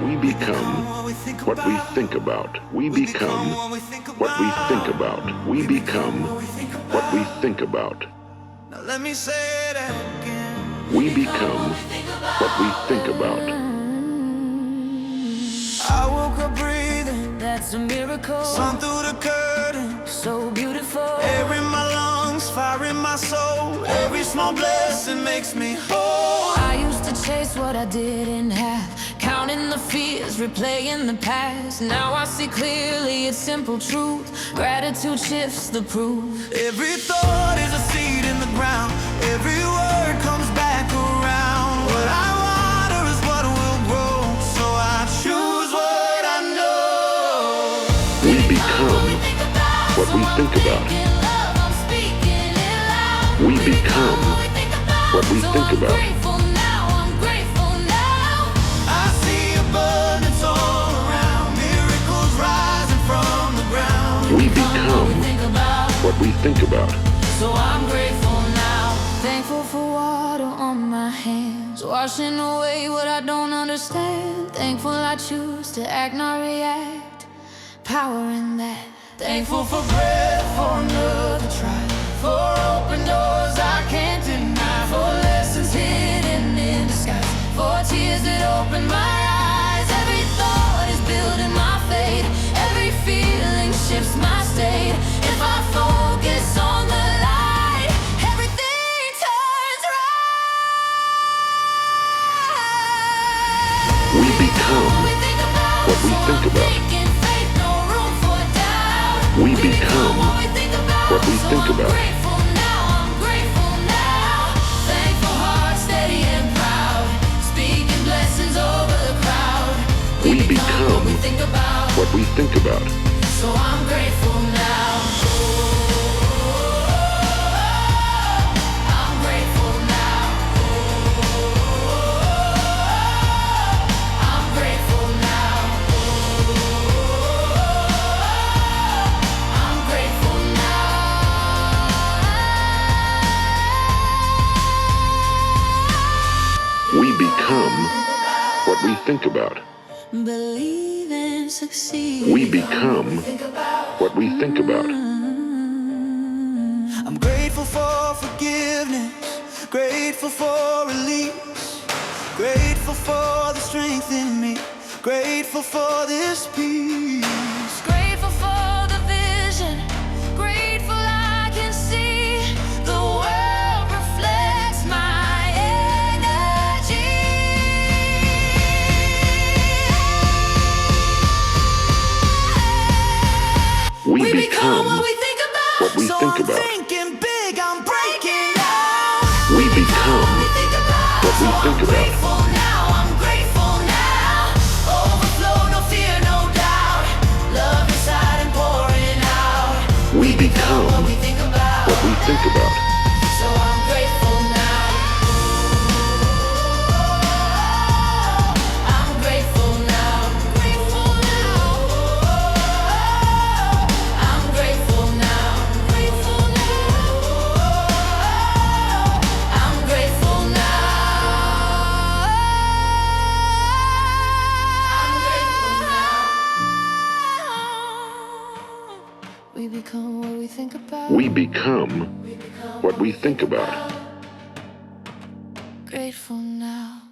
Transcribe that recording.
We become what we think about. We become what we think about. We become what we think about. Now let me say that again. We become what we think about. I woke up breathing, That's a miracle, sun through the curtain, so beautiful. air in my lungs, fire in my soul. Every small blessing makes me whole. I used to chase what I didn't have, counting the fears, replaying the past. Now I see clearly, it's simple truth. Gratitude shifts the proof. Every thought is a seed in the ground. Every word comes back around. What I water is what will grow. So I choose what I know. We become what we think about. We become what we think about. I see abundance all around. Miracles rising from the ground. We become what we think about. So I'm grateful now, thankful for water on my hands, washing away what I don't understand. Thankful I choose to act, not react. Power in that. Thankful for breath, for another try, for open doors I can't deny, for lessons hidden in disguise, for tears that open my eyes. Every thought is building my fate. Every feeling shifts my state. If I focus on the light, everything turns right. We become what we think about. We become what we think about. I'm grateful now. Thankful heart, steady and proud, speaking blessings over the crowd. We become what we think about. So I'm grateful now. I'm grateful now. I'm grateful now. I'm grateful now. We become what we think about. Believe and succeed. We become what we think about. I'm grateful for forgiveness, grateful for release, grateful for the strength in me, grateful for this peace. Grateful for the vision, grateful I can see the world reflects my energy. We become what we think about. what we So think I'm about. thinking big, I'm breaking out. We become what we think about. Grateful now, I'm grateful now. Overflow, no fear, no doubt. Love inside and pouring out. We become What we think about. what we think about. So I'm grateful now. I'm grateful now. Grateful now. I'm grateful now. Grateful now. I'm grateful now. I'm grateful now. We become what we think about. We become what we think about. Grateful now.